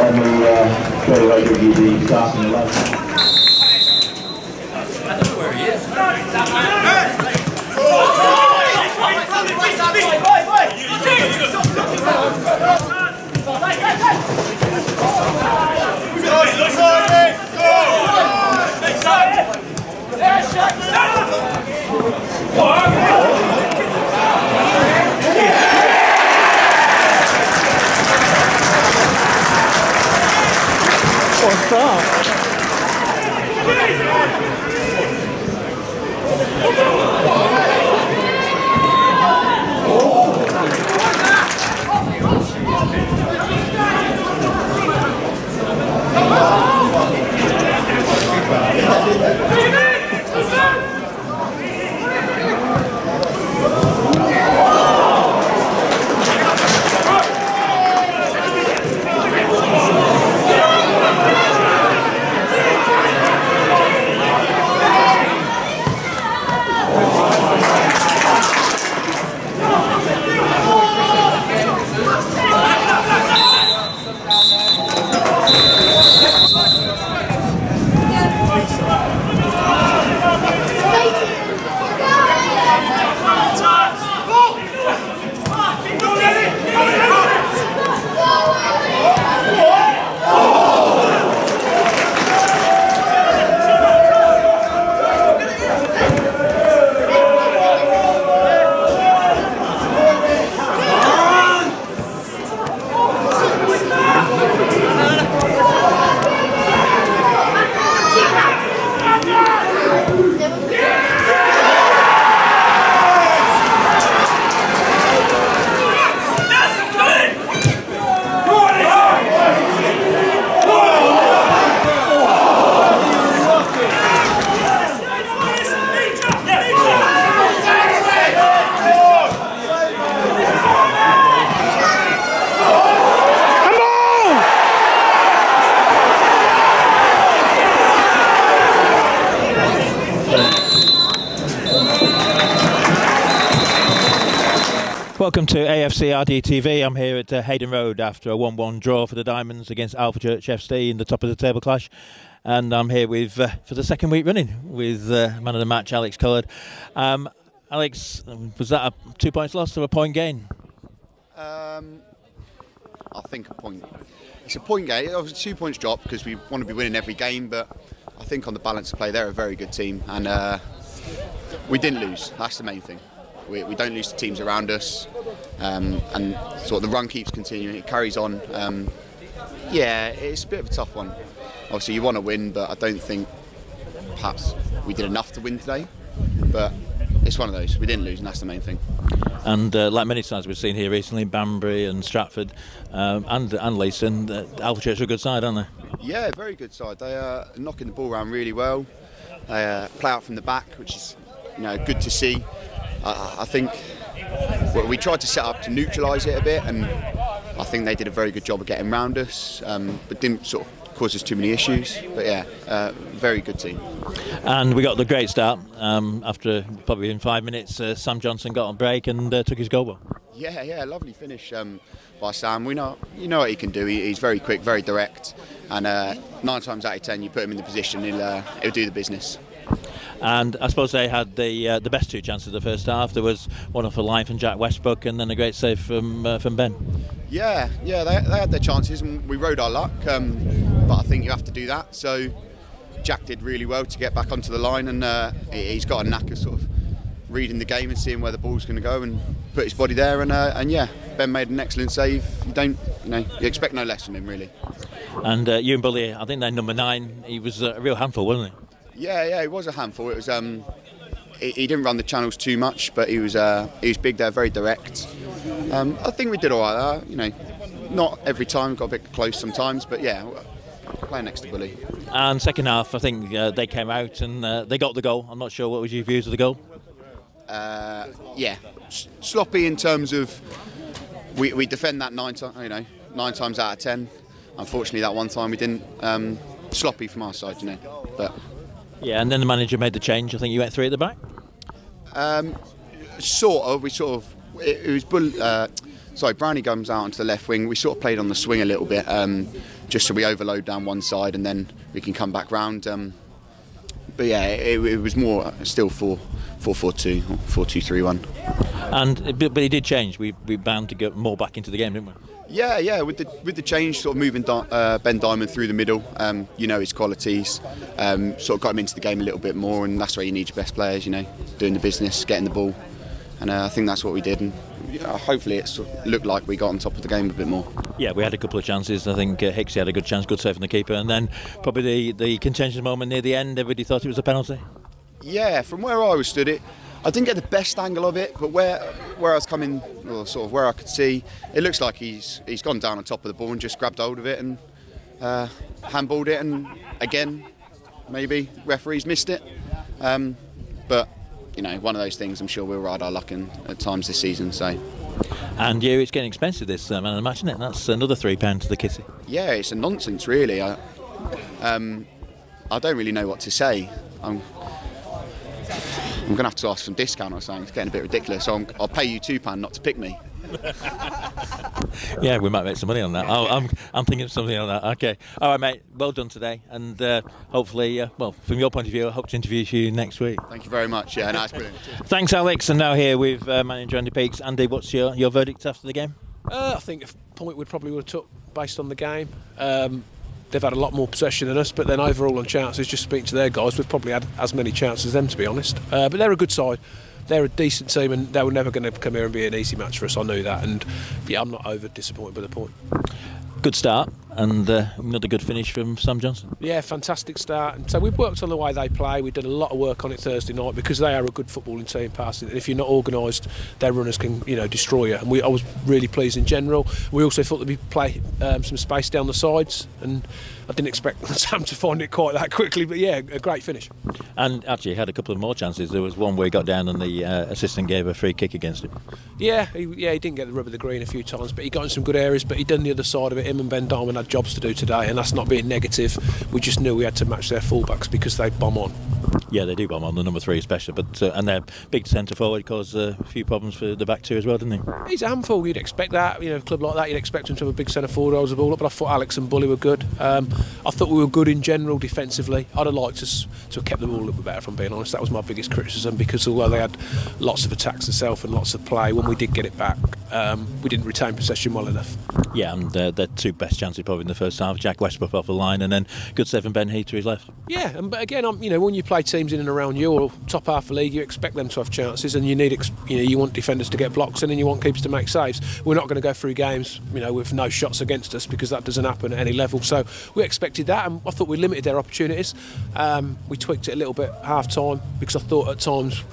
then we'll straight away give you the starting 11. I don't know where he is. What's that? Welcome to AFCRDTV. I'm here at Hayden Road after a 1-1 draw for the Diamonds against Alvechurch FC in the top of the table clash, and I'm here with for the second week running with man of the match Alex Collard. Alex, was that a 2 points loss or a point gain? I think a point. It's a point gain. It was a 2 points drop because we want to be winning every game, but I think on the balance of play they're a very good team, and we didn't lose. That's the main thing. We don't lose to teams around us, and sort of the run keeps continuing, it carries on. Yeah, it's a bit of a tough one. Obviously you want to win, but I don't think perhaps we did enough to win today, but it's one of those. We didn't lose, and that's the main thing. And like many sides we've seen here recently, Banbury and Stratford and Leyston, Alvechurch are a good side, aren't they? Yeah, very good side. They are knocking the ball around really well. They play out from the back, which is good to see. I think we tried to set up to neutralise it a bit, and I think they did a very good job of getting round us, but didn't sort of cause us too many issues. But yeah, very good team. And we got the great start after probably in 5 minutes. Sam Johnson got on break and took his goal. Yeah, lovely finish by Sam. You know what he can do. He's very quick, very direct, and 9 times out of 10 you put him in the position, he'll do the business. And I suppose they had the best 2 chances of the first half. There was one off a line from Jack Westbrook, and then a great save from Ben. Yeah, they had their chances, and we rode our luck. But I think you have to do that. So Jack did really well to get back onto the line, and he's got a knack of sort of reading the game and seeing where the ball's going to go, and put his body there. And yeah, Ben made an excellent save. You expect no less from him, really. And Ewan Bully, I think they're number 9. He was a real handful, wasn't he? Yeah, he was a handful. It was he didn't run the channels too much, but he was big there, very direct. I think we did all right there. Not every time, got a bit close sometimes, but yeah, playing next to Bully. And second half, I think they came out and they got the goal. I'm not sure, what was your views of the goal? Yeah, sloppy in terms of we defend that 9 times out of 10. Unfortunately, that one time we didn't. Sloppy from our side, but. Yeah, and then the manager made the change. I think you went 3 at the back. It was sorry, Brownie comes out onto the left wing. We sort of played on the swing a little bit, just so we overload down one side and then we can come back round. But yeah, it was more still 4-4-2 or 4-2-3-1. But it did change. We bound to get more back into the game, didn't we? Yeah. With the change, sort of moving Ben Diamond through the middle, his qualities, sort of got him into the game a little bit more, and that's where you need your best players. Doing the business, getting the ball, and I think that's what we did. And hopefully, it sort of looked like we got on top of the game a bit more. Yeah, we had a couple of chances. I think Hicksy had a good chance, good save from the keeper, and then probably the contentious moment near the end. Everybody thought it was a penalty. Yeah, from where I was stood, I didn't get the best angle of it, but where I was coming, or sort of where I could see, it looks like he's gone down on top of the ball and just grabbed hold of it and handballed it. And again, maybe referees missed it, but one of those things. I'm sure we'll ride our luck in at times this season. So. And it's getting expensive, this man of the match, isn't it? That's another £3 to the kitty. Yeah, it's a nonsense, really. I don't really know what to say. I'm going to have to ask some discount or something. It's getting a bit ridiculous. So I'll pay you £2 not to pick me. Yeah, we might make some money on that. I'm thinking of something on that. Okay. All right, mate. Well done today. And hopefully, from your point of view, I hope to interview you next week. Thank you very much. Yeah, nice, brilliant. Thanks, Alex. And now here with manager Andy Peaks. Andy, what's your verdict after the game? I think a point we probably would have took based on the game. They've had a lot more possession than us, but then overall on chances, just speaking to their guys, we've probably had as many chances as them, to be honest. But they're a good side. They're a decent team, and they were never going to come here and be an easy match for us. I knew that, and yeah, I'm not over disappointed by the point. Good start, and another good finish from Sam Johnson. Yeah, fantastic start. And so we've worked on the way they play. We've done a lot of work on it Thursday night because they are a good footballing team passing. And if you're not organised, their runners can destroy you. And I was really pleased in general. We also thought that we'd play some space down the sides, and I didn't expect Sam to find it quite that quickly. But yeah, a great finish. And actually, he had a couple of more chances. There was one where he got down and the assistant gave a free kick against him. Yeah, he didn't get the rub of the green a few times, but he got in some good areas. But he done the other side of it. Him and Ben Diamond had jobs to do today, and that's not being negative. We just knew we had to match their fullbacks because they bomb on. Yeah, they do bomb on, the number 3 especially. But and their big centre forward caused a few problems for the back 2 as well, didn't he? He's a handful. You'd expect that. A club like that, you'd expect him to have a big centre forward holds the ball up. But I thought Alex and Bully were good. I thought we were good in general defensively. I'd have liked us to have kept the ball a little bit better, if I'm being honest. That was my biggest criticism, because although they had lots of attacks themselves and lots of play, when we did get it back, we didn't retain possession well enough. Yeah, and their 2 best chances probably in the first half. Jack Westbrook off the line, and then good save from Ben Heath to his left. Yeah, but again, when you play teams in and around you or top half of the league, you expect them to have chances, and you want defenders to get blocks in, and you want keepers to make saves. We're not going to go through games, with no shots against us, because that doesn't happen at any level. So we expected that, and I thought we limited their opportunities. We tweaked it a little bit half time, because I thought at times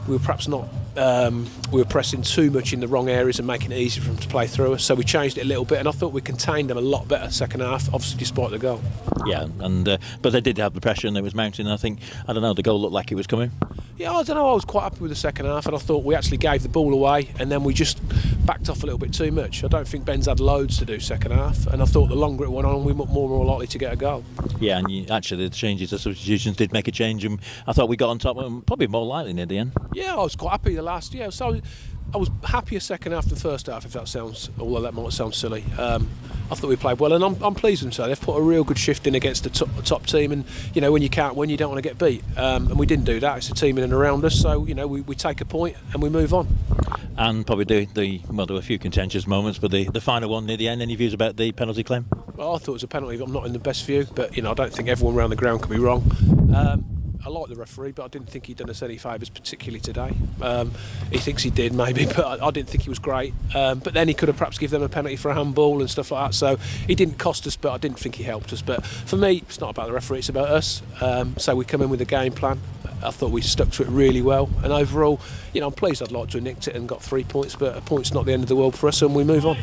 we were perhaps not. We were pressing too much in the wrong areas and making it easy for them to play through us. So we changed it a little bit, and I thought we contained them a lot better second half, obviously despite the goal. Yeah, but they did have the pressure and it was mounting. I don't know, the goal looked like it was coming. Yeah, I don't know, I was quite happy with the second half, and I thought we actually gave the ball away, and then we just backed off a little bit too much. I don't think Ben's had loads to do second half, and I thought the longer it went on, we were more likely to get a goal. Yeah, and actually the changes, the substitutions did make a change, and I thought we got on top, and probably more likely near the end. Yeah, I was quite happy the last. Yeah, so I was happier second half than first half, if that sounds, although that might sound silly. I thought we played well, and I'm pleased with them. So they've put a real good shift in against the top team, and when you can't win, you don't want to get beat, and we didn't do that. It's a team in and around us, so we take a point and we move on. And probably there were a few contentious moments, but the final one near the end. Any views about the penalty claim? Well, I thought it was a penalty. I'm not in the best view, but I don't think everyone around the ground could be wrong. I like the referee, but I didn't think he'd done us any favours, particularly today. He thinks he did, maybe, but I didn't think he was great. But then he could have perhaps given them a penalty for a handball and stuff like that. So he didn't cost us, but I didn't think he helped us. But for me, it's not about the referee, it's about us. So we come in with a game plan. I thought we stuck to it really well. And overall, I'm pleased. I'd like to have nicked it and got 3 points, but a point's not the end of the world for us, and we move on.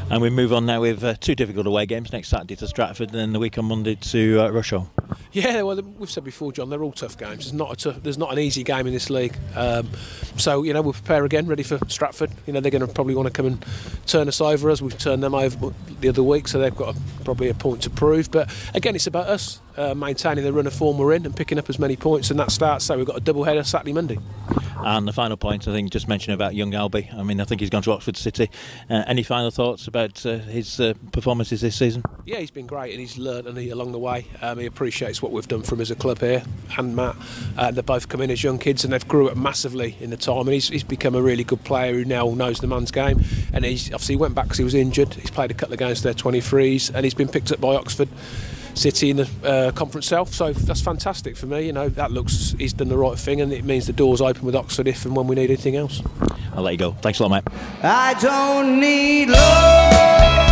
And we move on now with 2 difficult away games, next Saturday to Stratford and then the week on Monday to Rushden. Yeah, well, we've said before, John, they're all tough games. There's not an easy game in this league. So, we'll prepare again, ready for Stratford. They're going to probably want to come and turn us over as we've turned them over the other week, so they've got probably a point to prove. But again, it's about us. maintaining the run of form we're in and picking up as many points, and that starts. So we've got a double header Saturday, Monday. And the final point, I think, just mentioning about young Albie. I mean, I think he's gone to Oxford City. Any final thoughts about his performances this season? Yeah, he's been great, and he's learnt along the way. He appreciates what we've done for him as a club here, and Matt. They've both come in as young kids, and they've grew up massively in the time. And he's become a really good player who now knows the man's game. And he's obviously went back because he was injured. He's played a couple of games to their 23s, and he's been picked up by Oxford City in the Conference South, so that's fantastic for me. You know, that looks, he's done the right thing, and it means the door's open with Oxford if and when we need anything else. I'll let you go. Thanks a lot, mate. I don't need love.